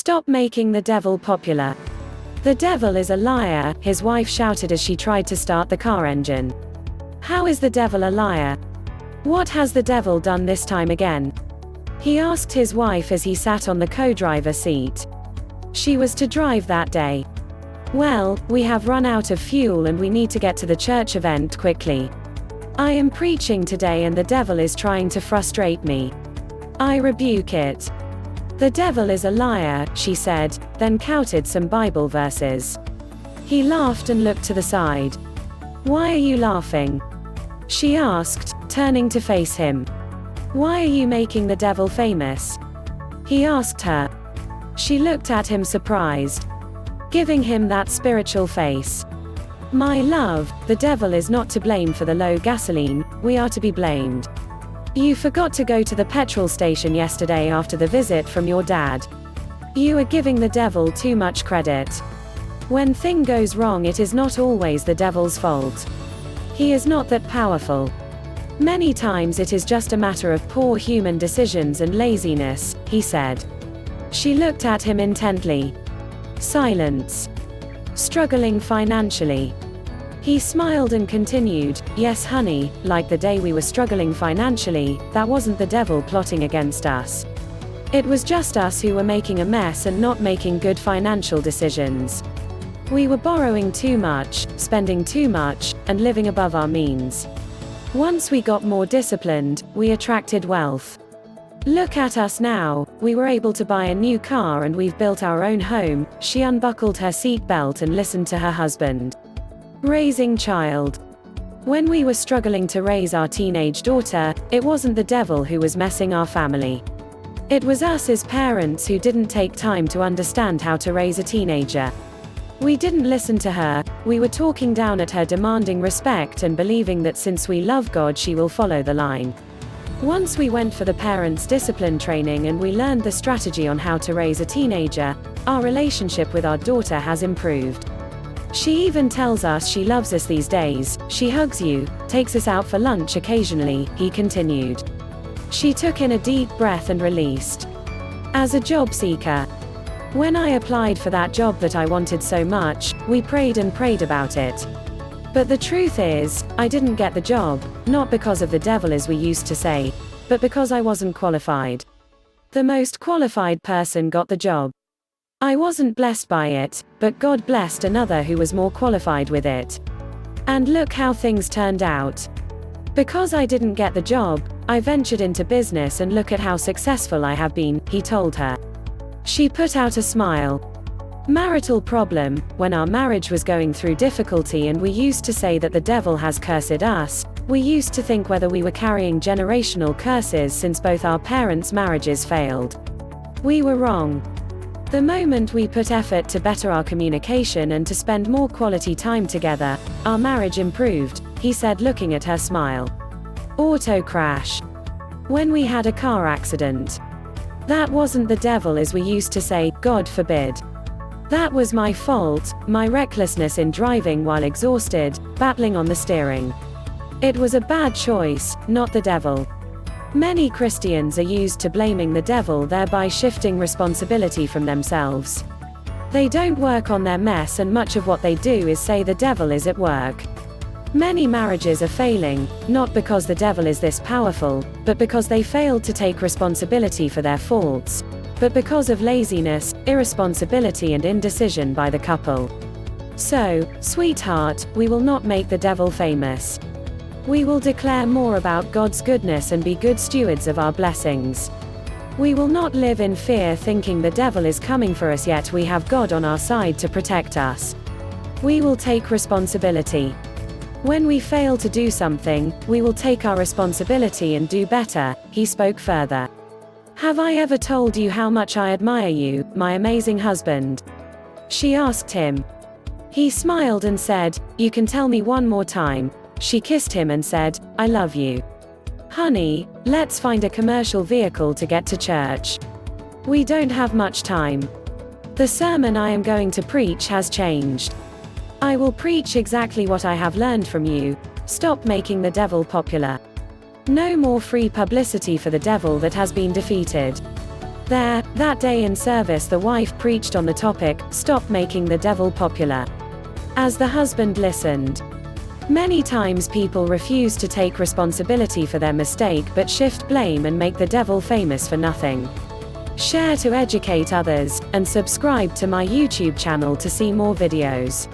Stop making the devil popular. The devil is a liar, his wife shouted as she tried to start the car engine. How is the devil a liar? What has the devil done this time again? He asked his wife as he sat on the co-driver seat. She was to drive that day. Well, we have run out of fuel and we need to get to the church event quickly. I am preaching today and the devil is trying to frustrate me. I rebuke it. The devil is a liar, she said, then quoted some Bible verses. He laughed and looked to the side. Why are you laughing? She asked, turning to face him. Why are you making the devil famous? He asked her. She looked at him surprised, giving him that spiritual face. My love, the devil is not to blame for the low gasoline, we are to be blamed. You forgot to go to the petrol station yesterday after the visit from your dad. You are giving the devil too much credit. When thing goes wrong, it is not always the devil's fault. He is not that powerful. Many times it is just a matter of poor human decisions and laziness, he said. She looked at him intently. Silence. Struggling financially. He smiled and continued, yes honey, like the day we were struggling financially, that wasn't the devil plotting against us. It was just us who were making a mess and not making good financial decisions. We were borrowing too much, spending too much, and living above our means. Once we got more disciplined, we attracted wealth. Look at us now, we were able to buy a new car and we've built our own home. She unbuckled her seatbelt and listened to her husband. Raising child. When we were struggling to raise our teenage daughter, it wasn't the devil who was messing our family. It was us as parents who didn't take time to understand how to raise a teenager. We didn't listen to her, we were talking down at her, demanding respect and believing that since we love God she will follow the line. Once we went for the parents' discipline training and we learned the strategy on how to raise a teenager, our relationship with our daughter has improved. She even tells us she loves us these days, she hugs you, takes us out for lunch occasionally, he continued. She took in a deep breath and released. As a job seeker, when I applied for that job that I wanted so much, we prayed and prayed about it. But the truth is, I didn't get the job, not because of the devil as we used to say, but because I wasn't qualified. The most qualified person got the job. I wasn't blessed by it, but God blessed another who was more qualified with it. And look how things turned out. Because I didn't get the job, I ventured into business and look at how successful I have been, he told her. She put out a smile. Marital problem, when our marriage was going through difficulty and we used to say that the devil has cursed us, we used to think whether we were carrying generational curses since both our parents' marriages failed. We were wrong. The moment we put effort to better our communication and to spend more quality time together, our marriage improved, he said, looking at her smile. Auto crash. When we had a car accident. That wasn't the devil as we used to say, God forbid. That was my fault, my recklessness in driving while exhausted, battling on the steering. It was a bad choice, not the devil. Many Christians are used to blaming the devil, thereby shifting responsibility from themselves. They don't work on their mess and much of what they do is say the devil is at work. Many marriages are failing, not because the devil is this powerful, but because they failed to take responsibility for their faults, but because of laziness, irresponsibility and indecision by the couple. So, sweetheart, we will not make the devil famous. We will declare more about God's goodness and be good stewards of our blessings. We will not live in fear thinking the devil is coming for us, yet we have God on our side to protect us. We will take responsibility. When we fail to do something, we will take our responsibility and do better, he spoke further. Have I ever told you how much I admire you, my amazing husband? She asked him. He smiled and said, you can tell me one more time. She kissed him and said, I love you. Honey, let's find a commercial vehicle to get to church. We don't have much time. The sermon I am going to preach has changed. I will preach exactly what I have learned from you. Stop making the devil popular. No more free publicity for the devil that has been defeated. There, that day in service, the wife preached on the topic, "Stop making the devil popular." As the husband listened. Many times people refuse to take responsibility for their mistake but shift blame and make the devil famous for nothing. Share to educate others, and subscribe to my YouTube channel to see more videos.